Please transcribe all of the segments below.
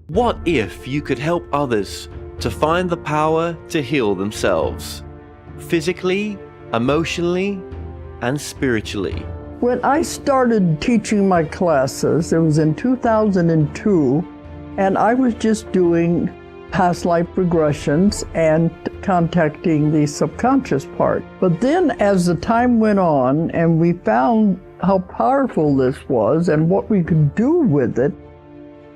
What if you could help others to find the power to heal themselves, physically, emotionally, and spiritually? When I started teaching my classes, it was in 2002, and I was just doing past life regressions and contacting the subconscious part. But then as the time went on and we found how powerful this was and what we could do with it,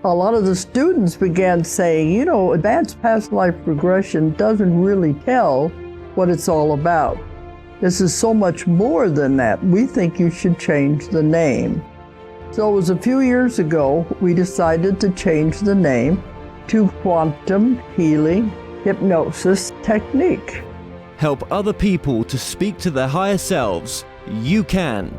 a lot of the students began saying, you know, advanced past life regression doesn't really tell what it's all about. This is so much more than that. We think you should change the name. So it was a few years ago, we decided to change the name to Quantum Healing Hypnosis Technique. Help other people to speak to their higher selves. You can.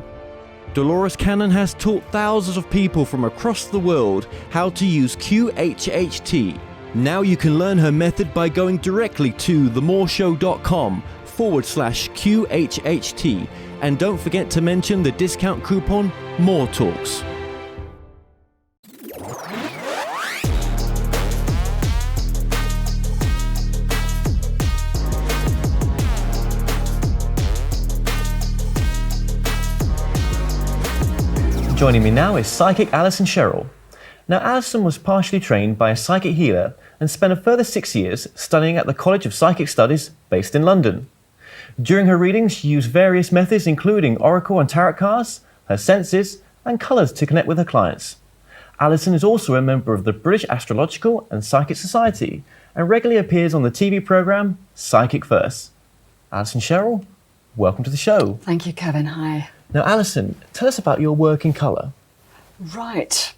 Dolores Cannon has taught thousands of people from across the world how to use QHHT. Now you can learn her method by going directly to themoreshow.com/QHHT. And don't forget to mention the discount coupon More Talks. Joining me now is psychic Alison Sheryll. Now, Alison was partially trained by a psychic healer and spent a further 6 years studying at the College of Psychic Studies based in London. During her readings, she used various methods including oracle and tarot cards, her senses, and colours to connect with her clients. Alison is also a member of the British Astrological and Psychic Society and regularly appears on the TV programme Psychic First. Alison Sheryll, welcome to the show. Thank you, Kevin. Hi. Now, Alison, tell us about your work in colour. Right.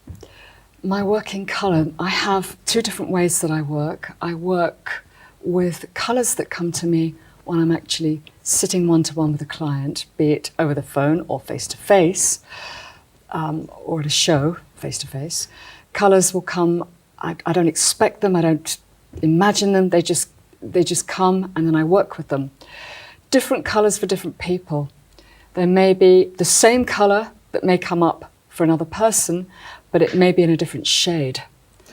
My work in colour, I have two different ways that I work. I work with colours that come to me when I'm actually sitting one-to-one with a client, be it over the phone or face-to-face, or at a show, face-to-face. Colours will come, I don't expect them, I don't imagine them, they just come, and then I work with them. Different colours for different people. There may be the same colour that may come up for another person, but it may be in a different shade.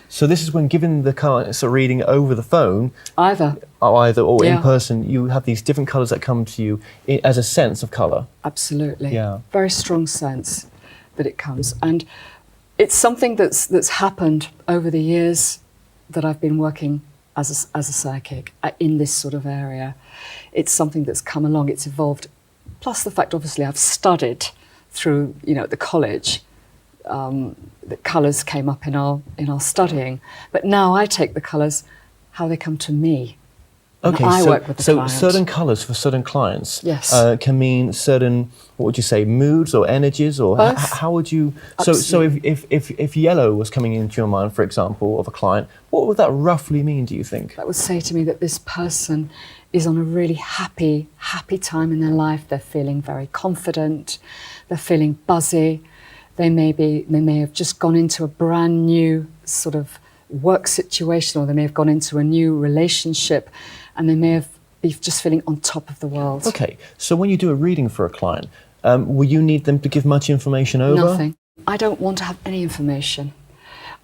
So this is when giving the clients a reading over the phone, Either or Yeah. in person, you have these different colours that come to you as a sense of colour. Absolutely. Yeah. Very strong sense that it comes. And it's something that's happened over the years that I've been working as a psychic in this sort of area. It's something that's come along, it's evolved. Plus the fact, obviously, I've studied through, at the college. The colours came up in our studying. But now I take the colours, how they come to me. Okay, I work with the client. Certain colours for certain clients Yes. Can mean certain, what would you say, moods or energies, or Both. how would you? Absolutely. So if yellow was coming into your mind, for example, of a client, what would that roughly mean? Do you think? That would say to me that this person is on a really happy time in their life. They're feeling very confident. They're feeling buzzy. They may have just gone into a brand new sort of work situation, or they may have gone into a new relationship, and they may be just feeling on top of the world. Okay, so when you do a reading for a client, will you need them to give much information over? Nothing. I don't want to have any information.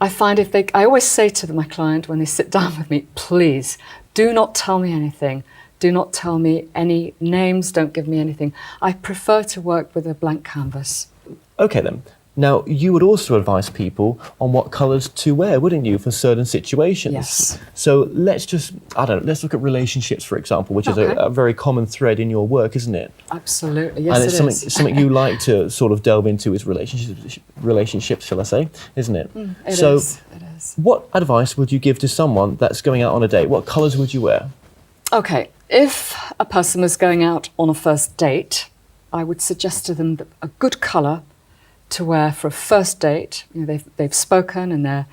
I find I always say to my client when they sit down with me, please do not tell me anything. Do not tell me any names, don't give me anything. I prefer to work with a blank canvas. Okay then. Now, you would also advise people on what colours to wear, wouldn't you, for certain situations? Yes. So let's look at relationships, for example, which is a very common thread in your work, isn't it? Absolutely, yes, and it's it is. something you like to sort of delve into is relationships, shall I say, isn't it? It so is. What advice would you give to someone that's going out on a date? What colours would you wear? Okay, if a person was going out on a first date, I would suggest to them that a good colour to wear for a first date. They've spoken and they're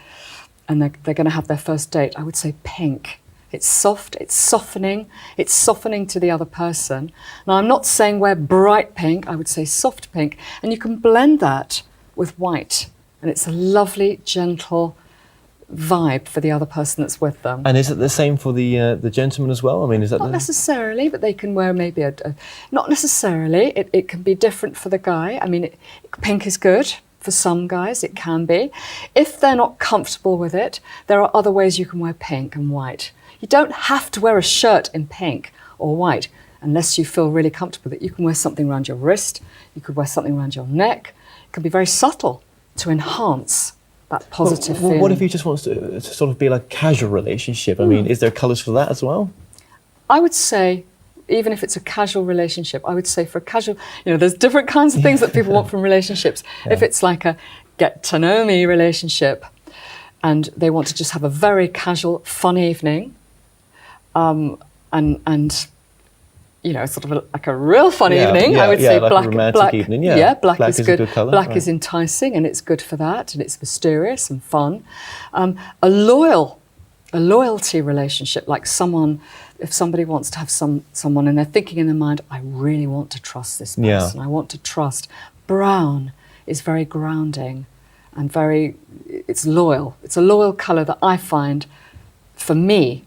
going to have their first date. I would say pink. It's soft, it's softening to the other person. Now, I'm not saying wear bright pink, I would say soft pink, and you can blend that with white, and it's a lovely, gentle vibe for the other person that's with them. And is it the same for the gentleman as well? I mean, is that not necessarily, but they can wear maybe not necessarily. It can be different for the guy. I mean, pink is good For some guys, it can be. If they're not comfortable with it, there are other ways you can wear pink and white. You don't have to wear a shirt in pink or white unless you feel really comfortable with it. You can wear something around your wrist, you could wear something around your neck. It can be very subtle to enhance that positive feeling. What if you just want to sort of be like a casual relationship? I mean, is there colours for that as well? I would say, even if it's a casual relationship, I would say for a casual, there's different kinds of things that people want from relationships. Yeah. If it's like a get to know me relationship and they want to just have a very casual, fun evening, and sort of like a real fun evening, I would say like black. A romantic evening. Black is good. A good colour. Black is enticing and it's good for that, and it's mysterious and fun. A loyalty relationship, like if somebody wants to have someone and they're thinking in their mind, I really want to trust this person. I want to trust. Brown is very grounding and it's loyal. It's a loyal colour that I find, for me,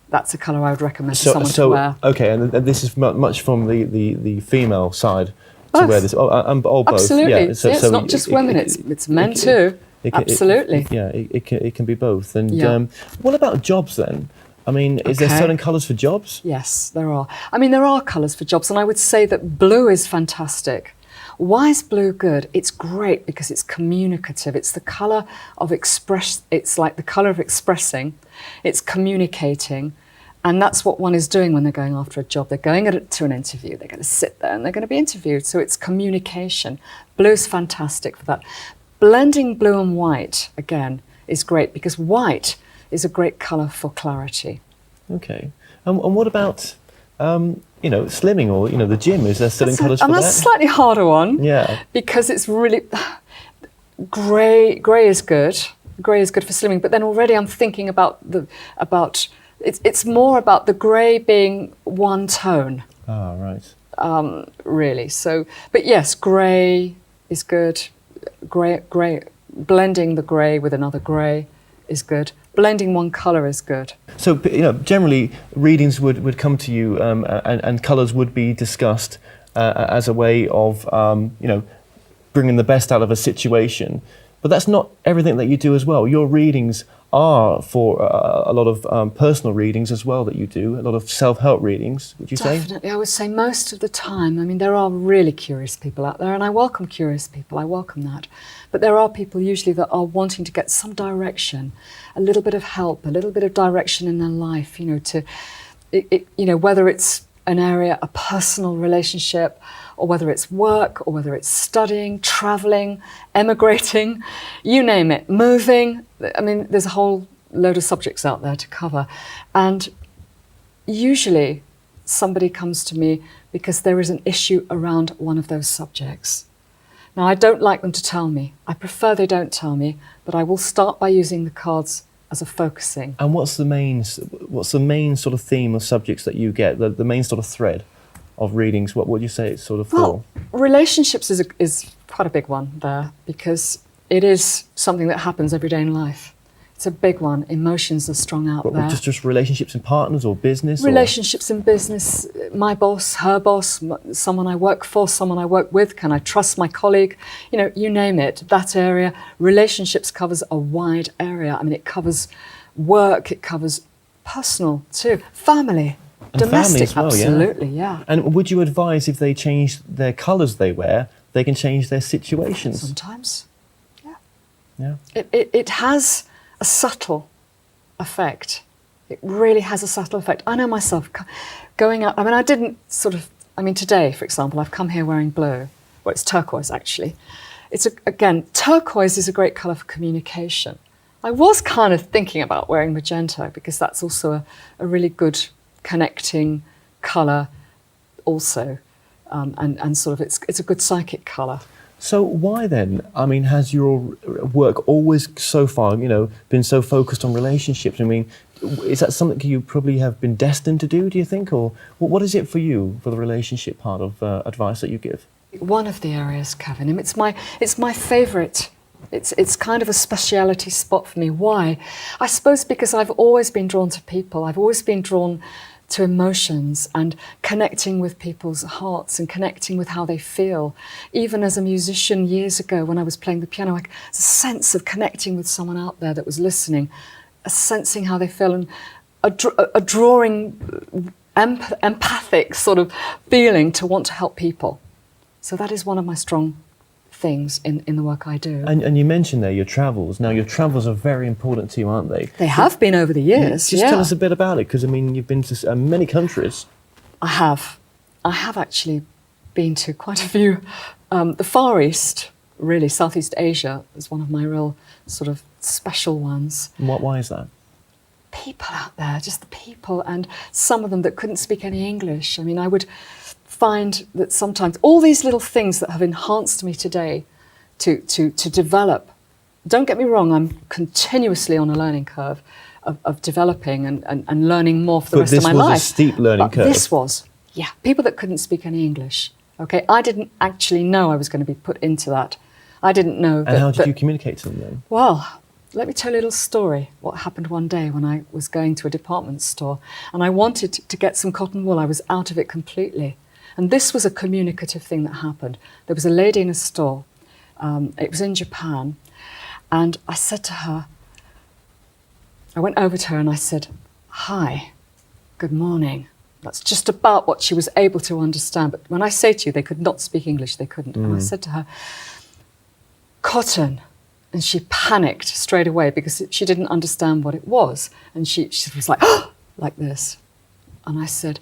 that's a colour I would recommend to someone to wear. Okay, and this is much from the female side to wear this. Both. Absolutely. Yeah, it's not just women, it's men too. Absolutely. It can be both. And what about jobs then? I mean, is there certain colours for jobs? Yes, there are. I mean, there are colours for jobs, and I would say that blue is fantastic. Why is blue good? It's great because it's communicative. It's the colour of it's like the colour of expressing. It's communicating. And that's what one is doing when they're going after a job. They're going to an interview. They're going to sit there and they're going to be interviewed. So it's communication. Blue's fantastic for that. Blending blue and white, again, is great because white is a great colour for clarity. Okay. And what about, slimming or, the gym? Is there certain colours for that? That's a slightly harder one. Yeah. Because it's really... Grey is good. Grey is good for slimming. But then already I'm thinking it's more about the grey being one tone. Ah, right. Really. So, but yes, grey is good. Grey, blending the grey with another grey is good. Blending one colour is good. So, generally readings would come to you and colours would be discussed as a way of, bringing the best out of a situation. But that's not everything that you do as well. Your readings are for a lot of personal readings as well that you do, a lot of self-help readings, would you say? Definitely, I would say most of the time. I mean, there are really curious people out there, and I welcome curious people, I welcome that. But there are people usually that are wanting to get some direction, a little bit of help, a little bit of direction in their life, whether it's an area, a personal relationship, or whether it's work, or whether it's studying, travelling, emigrating, you name it, moving. I mean, there's a whole load of subjects out there to cover. And usually somebody comes to me because there is an issue around one of those subjects. Now, I don't like them to tell me. I prefer they don't tell me, but I will start by using the cards as a focusing. And what's the main sort of theme of subjects that you get, the main sort of thread of readings? What would you say it's sort of for? Well, relationships is quite a big one there because it is something that happens every day in life. It's a big one. Emotions are strong out there. Just relationships in partners or business? Relationships in business, my boss, her boss, someone I work for, someone I work with, can I trust my colleague? You name it, that area. Relationships covers a wide area. I mean, it covers work, it covers personal too, family, and domestic, family as well, absolutely, yeah. And would you advise if they change their colours they wear, they can change their situations? Sometimes, yeah. Yeah. It has a subtle effect. It really has a subtle effect. I know myself going out, today, for example, I've come here wearing blue. Well, it's turquoise, actually. Turquoise is a great colour for communication. I was kind of thinking about wearing magenta because that's also a really good connecting colour also. And sort of it's a good psychic colour. So why then, I mean, has your work always so far, been so focused on relationships? I mean, is that something you probably have been destined to do you think? Or what is it for you, for the relationship part of advice that you give? One of the areas, Kevin, it's my favourite. It's kind of a speciality spot for me. Why? I suppose because I've always been drawn to people. I've always been drawn to emotions and connecting with people's hearts and connecting with how they feel. Even as a musician years ago when I was playing the piano, like a sense of connecting with someone out there that was listening, a sensing how they feel, and a drawing empathic sort of feeling to want to help people. So that is one of my strong things in the work I do. And you mentioned there your travels. Now, your travels are very important to you, aren't they? They have been over the years, Just tell us a bit about it, because, I mean, you've been to many countries. I have actually been to quite a few. The Far East, really, Southeast Asia is one of my real sort of special ones. Why is that? People out there, just the people, and some of them that couldn't speak any English. I mean, I would find that sometimes all these little things that have enhanced me today to develop. Don't get me wrong, I'm continuously on a learning curve of developing and learning more for the rest of my life. But this was a steep learning curve. This was, yeah. People that couldn't speak any English. Okay, I didn't actually know I was going to be put into that. I didn't know that. And how did you communicate to them then? Well, let me tell you a little story. What happened one day when I was going to a department store and I wanted to get some cotton wool. I was out of it completely. And this was a communicative thing that happened. There was a lady in a store. It was in Japan. And I said to her, I went over to her and I said, "Hi, good morning." That's just about what she was able to understand. But when I say to you, they could not speak English, they couldn't. And I said to her, "Cotton." And she panicked straight away because she didn't understand what it was. And she was like, "Oh!" like this. And I said,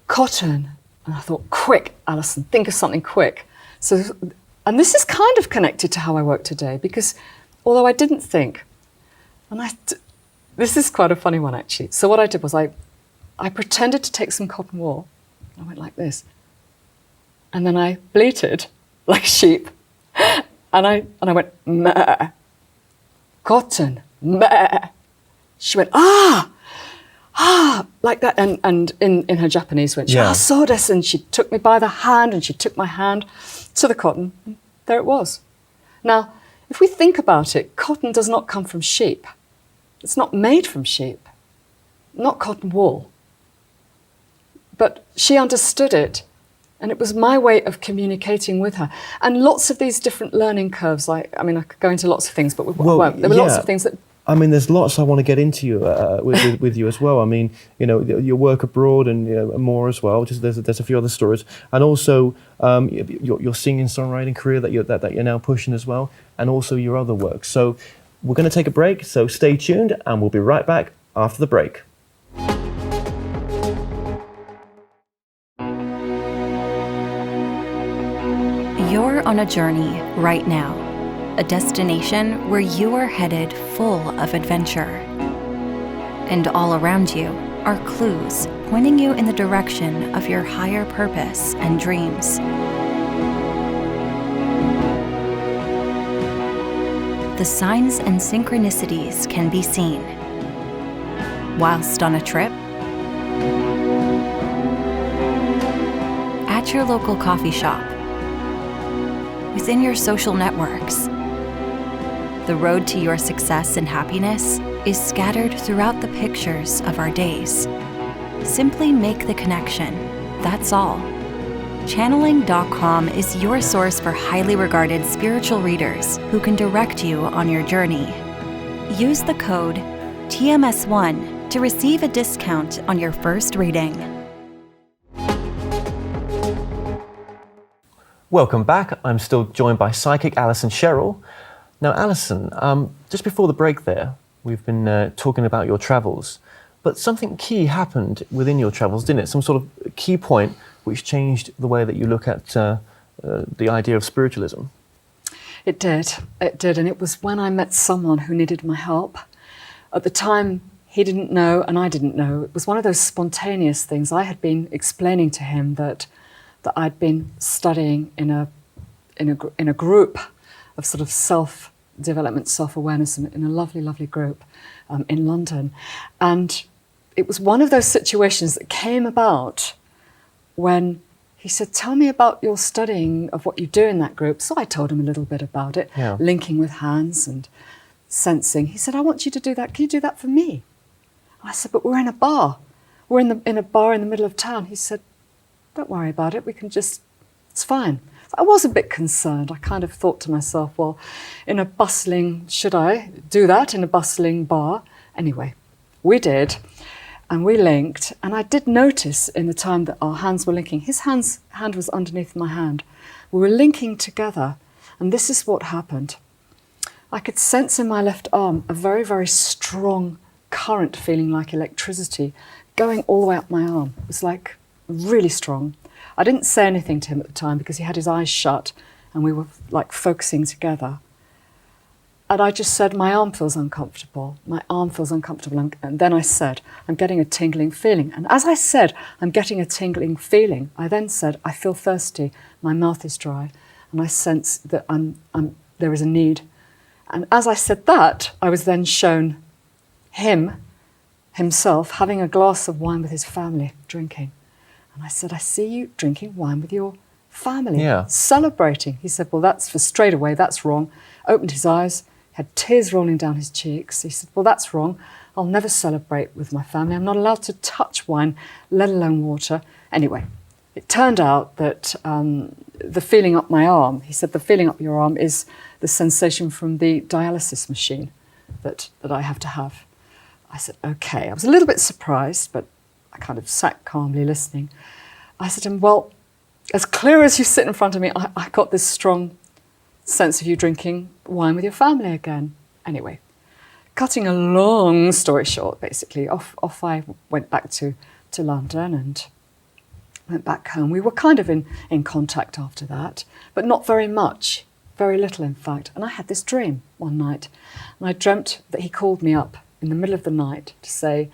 "Cotton." And I thought, quick, Alison, think of something quick. So, and this is kind of connected to how I work today, because although I didn't think, this is quite a funny one actually. So what I did was I pretended to take some cotton wool. I went like this. And then I bleated like a sheep. And I went, "Meh, cotton, meh." She went, "Ah, like that." And in her Japanese went, "Ah, so desu." And she took me by the hand and she took my hand to the cotton. And there it was. Now, if we think about it, cotton does not come from sheep. It's not made from sheep, not cotton wool. But she understood it. And it was my way of communicating with her. And lots of these different learning curves, I could go into lots of things, but we won't. There were lots of things that... I mean, there's lots I want to get into with you as well. I mean, you know, your work abroad and more as well. Just there's a few other stories, and also your singing songwriting career that you're now pushing as well, and also your other work. So we're going to take a break. So stay tuned, and we'll be right back after the break. You're on a journey right now, a destination where you are headed full of adventure. And all around you are clues pointing you in the direction of your higher purpose and dreams. The signs and synchronicities can be seen. Whilst on a trip, at your local coffee shop, within your social networks. The road to your success and happiness is scattered throughout the pictures of our days. Simply make the connection, that's all. Channeling.com is your source for highly regarded spiritual readers who can direct you on your journey. Use the code TMS1 to receive a discount on your first reading. Welcome back. I'm still joined by psychic Alison Sheryll. Now, Alison, just before the break there, we've been talking about your travels, but something key happened within your travels, didn't it? Some sort of key point which changed the way that you look at the idea of spiritualism. It did, and it was when I met someone who needed my help. At the time, he didn't know and I didn't know. It was one of those spontaneous things. I had been explaining to him that I'd been studying in a group of sort of self-development, self-awareness, in a lovely, lovely group in London. And it was one of those situations that came about when he said, "Tell me about your studying of what you do in that group." So I told him a little bit about it, linking with hands and sensing. He said, "I want you to do that. Can you do that for me?" And I said, "But we're in a bar. we're in a bar in the middle of town. He said, don't worry about it, it's fine. I was a bit concerned. I kind of thought to myself, well, should I do that in a bustling bar? Anyway, we did, and we linked, and I did notice in the time that our hands were linking, his hand was underneath my hand. We were linking together, and this is what happened. I could sense in my left arm a very, very strong current, feeling like electricity, going all the way up my arm. It was like really strong. I didn't say anything to him at the time because he had his eyes shut and we were like focusing together. And I just said, my arm feels uncomfortable. My arm feels uncomfortable. And then I said, I'm getting a tingling feeling. And as I said, I'm getting a tingling feeling, I then said, I feel thirsty. My mouth is dry. And I sense that there is a need. And as I said that, I was then shown himself having a glass of wine with his family, drinking. And I said, I see you drinking wine with your family, celebrating. He said, well, that's for straight away, that's wrong. Opened his eyes, had tears rolling down his cheeks. He said, well, that's wrong. I'll never celebrate with my family. I'm not allowed to touch wine, let alone water. Anyway, it turned out that the feeling up my arm, he said, the feeling up your arm is the sensation from the dialysis machine that I have to have. I said, okay. I was a little bit surprised, but I kind of sat calmly listening. I said to him, well, as clear as you sit in front of me, I got this strong sense of you drinking wine with your family again. Anyway, cutting a long story short, basically, off I went back to London and went back home. We were kind of in contact after that, but not very much, very little in fact. And I had this dream one night, and I dreamt that he called me up in the middle of the night to say,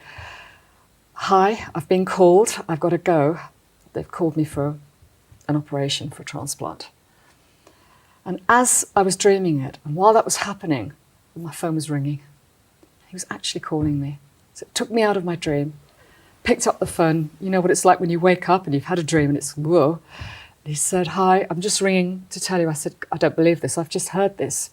hi, I've been called, I've got to go. They've called me for an operation, for a transplant. And as I was dreaming it, and while that was happening, my phone was ringing. He was actually calling me. So it took me out of my dream, picked up the phone. You know what it's like when you wake up and you've had a dream and it's whoa. He said, hi, I'm just ringing to tell you. I said, I don't believe this, I've just heard this.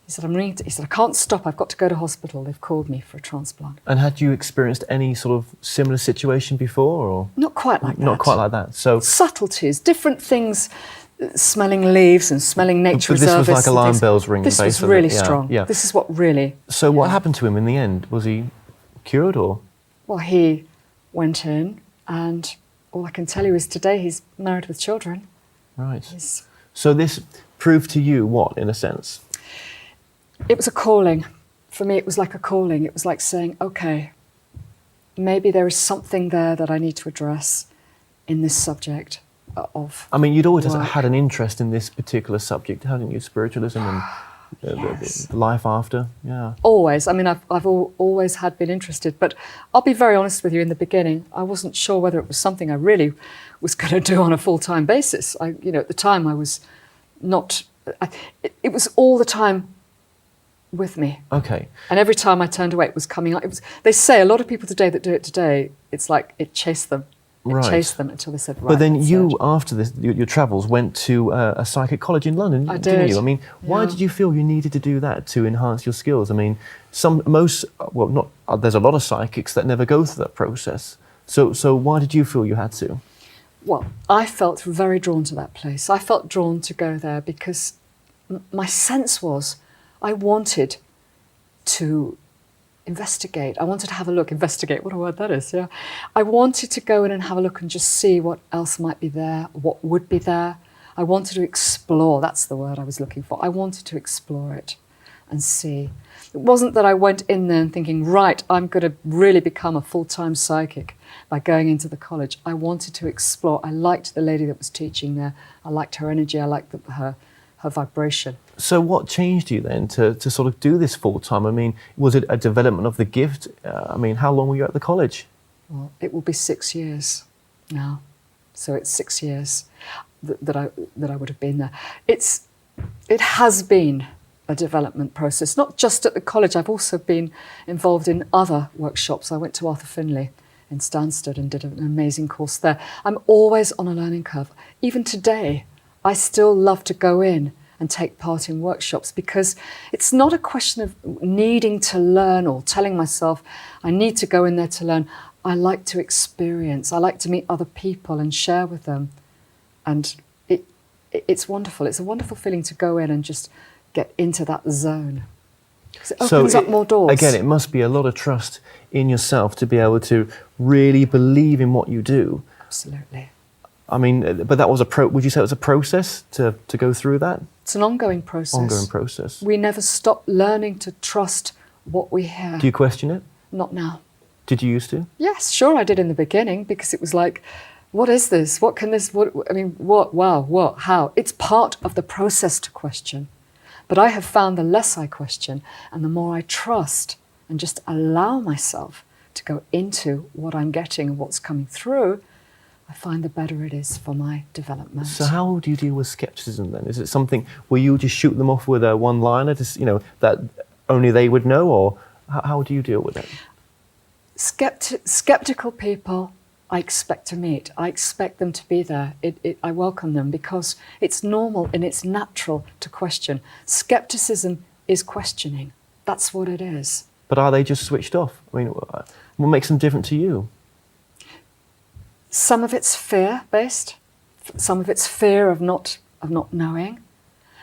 He said, he said, I can't stop, I've got to go to hospital. They've called me for a transplant. And had you experienced any sort of similar situation before? Or not quite like that. Not quite like that. So subtleties, different things, smelling leaves and smelling nature reserves. This was like alarm bells ringing, basically. This was really strong. Yeah. This is what really... So what happened to him in the end? Was he cured or...? Well, he went in, and all I can tell you is today he's married with children. Right. So this proved to you what, in a sense? It was a calling. For me, it was like a calling. It was like saying, okay, maybe there is something there that I need to address in this subject of I mean, you'd always work. had an interest in this particular subject, hadn't you? Spiritualism and the life after, yeah. Always. I mean, I've always had been interested, but I'll be very honest with you, in the beginning, I wasn't sure whether it was something I really was going to do on a full-time basis. At the time I was not, it was all the time with me. Okay. And every time I turned away, it was coming up. They say a lot of people today that do it today, it's like it chased them. It chased them until they said, right. But then you, after this, your travels, went to a psychic college in London, didn't you? I mean, why did you feel you needed to do that to enhance your skills? I mean, there's a lot of psychics that never go through that process. So why did you feel you had to? Well, I felt very drawn to that place. I felt drawn to go there because my sense was I wanted to investigate. I wanted to have a look. Investigate, what a word that is, yeah. I wanted to go in and have a look and just see what else might be there, what would be there. I wanted to explore, that's the word I was looking for. I wanted to explore it and see. It wasn't that I went in there and thinking, right, I'm going to really become a full-time psychic by going into the college. I wanted to explore. I liked the lady that was teaching there. I liked her energy. I liked her vibration. So what changed you then to sort of do this full-time? I mean, was it a development of the gift? I mean, how long were you at the college? Well, it will be 6 years now. So it's 6 years that I would have been there. It has been a development process, not just at the college. I've also been involved in other workshops. I went to Arthur Findlay in Stansted and did an amazing course there. I'm always on a learning curve. Even today, I still love to go in and take part in workshops because it's not a question of needing to learn or telling myself I need to go in there to learn. I like to experience. I like to meet other people and share with them. And it's wonderful. It's a wonderful feeling to go in and just get into that zone. It opens up more doors. Again, it must be a lot of trust in yourself to be able to really believe in what you do. Absolutely. I mean, but that was would you say it was a process to go through that? It's an ongoing process. Ongoing process. We never stop learning to trust what we hear. Do you question it? Not now. Did you used to? Yes, sure I did in the beginning, because it was like, what is this? What can this, what, I mean, what, wow, what, how? It's part of the process to question. But I have found the less I question and the more I trust and just allow myself to go into what I'm getting and what's coming through, I find the better it is for my development. So how do you deal with skepticism then? Is it something where you just shoot them off with a one-liner, that only they would know, or how do you deal with it? Skeptical people, I expect to meet. I expect them to be there. I welcome them because it's normal and it's natural to question. Skepticism is questioning. That's what it is. But are they just switched off? I mean, what makes them different to you? Some of it's fear-based. Some of it's fear of not knowing.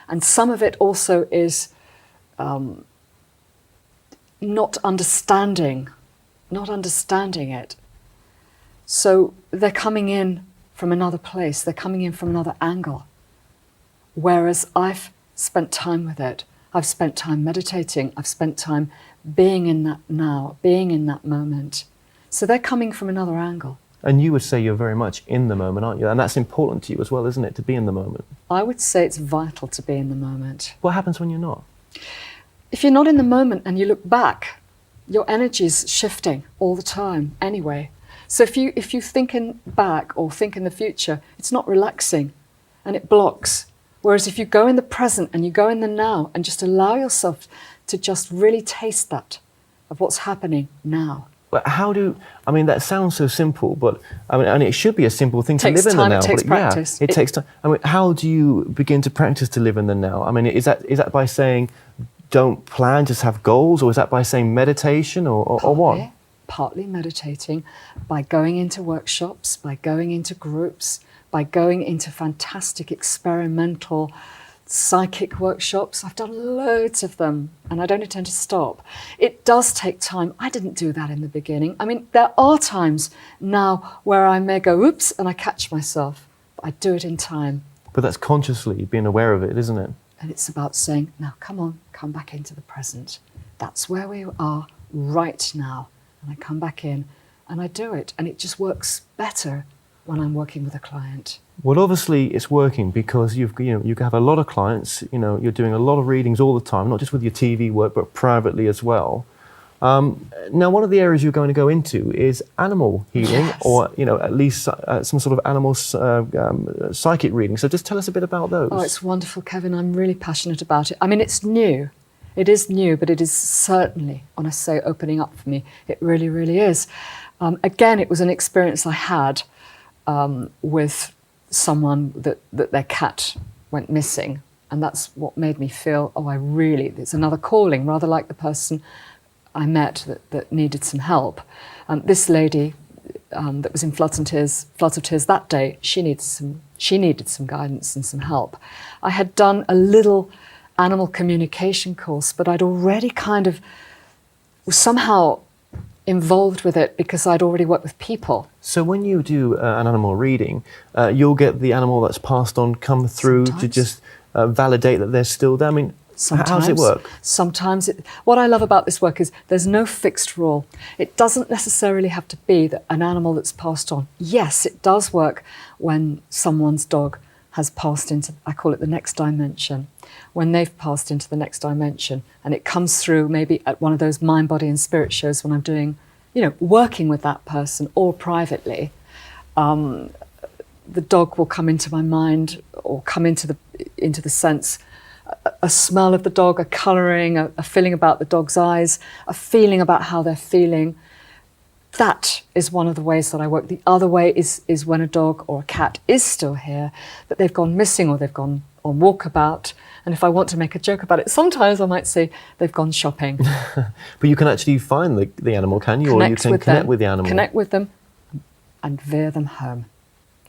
And some of it also is not understanding it. So they're coming in from another place, they're coming in from another angle. Whereas I've spent time with it. I've spent time meditating. I've spent time being in that now, being in that moment. So they're coming from another angle. And you would say you're very much in the moment, aren't you? And that's important to you as well, isn't it, to be in the moment? I would say it's vital to be in the moment. What happens when you're not? If you're not in the moment and you look back, your energy's shifting all the time anyway. So if you thinking back or think in the future, it's not relaxing and it blocks. Whereas if you go in the present and you go in the now and just allow yourself to just really taste that of what's happening now. But I mean, that sounds so simple, but I mean, and it should be a simple thing to live in the now. It takes practice. It takes time. I mean, how do you begin to practice to live in the now? I mean, is that by saying, don't plan, just have goals, or is that by saying meditation, or what? Partly meditating, by going into workshops, by going into groups, by going into fantastic experimental psychic workshops. I've done loads of them and I don't intend to stop. It does take time. I didn't do that in the beginning. I mean, there are times now where I may go, oops, and I catch myself, but I do it in time. But that's consciously being aware of it, isn't it? And it's about saying, now, come on, come back into the present. That's where we are right now. And I come back in and I do it. And it just works better when I'm working with a client. Well, obviously it's working because you have a lot of clients, you're doing a lot of readings all the time, not just with your TV work, but privately as well. Now, one of the areas you're going to go into is animal healing, yes, or at least some sort of animal psychic reading. So just tell us a bit about those. Oh, it's wonderful, Kevin. I'm really passionate about it. I mean, it's new. It is new, but it is certainly, when I say opening up for me, it really, really is. Again, it was an experience I had with someone that their cat went missing. And that's what made me feel, it's another calling, rather like the person I met that needed some help. This lady that was in floods of tears that day, she needed some guidance and some help. I had done a little animal communication course, but I'd already kind of was somehow involved with it because I'd already worked with people. So when you do an animal reading, you'll get the animal that's passed on come through to just validate that they're still there. I mean, sometimes, how does it work? Sometimes, what I love about this work is there's no fixed rule. It doesn't necessarily have to be that an animal that's passed on. Yes, it does work when someone's dog has passed into, I call it the next dimension, when they've passed into the next dimension, and it comes through maybe at one of those mind, body and spirit shows when I'm doing, working with that person or privately. The dog will come into my mind or come into the sense, a smell of the dog, a colouring, a feeling about the dog's eyes, a feeling about how they're feeling. That is one of the ways that I work. The other way is when a dog or a cat is still here, but they've gone missing or they've gone on walkabout. And if I want to make a joke about it, sometimes I might say they've gone shopping. But you can actually find the animal, can you? Or you can connect with the animal. Connect with them and veer them home.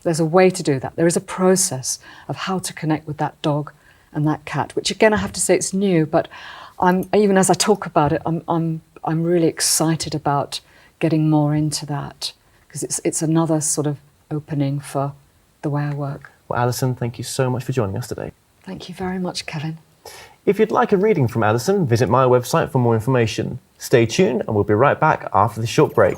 There's a way to do that. There is a process of how to connect with that dog and that cat, which again, I have to say it's new, but even as I talk about it, I'm really excited about getting more into that, because it's another sort of opening for the way I work. Well, Alison, thank you so much for joining us today. Thank you very much, Kevin. If you'd like a reading from Alison, visit my website for more information. Stay tuned and we'll be right back after this short break.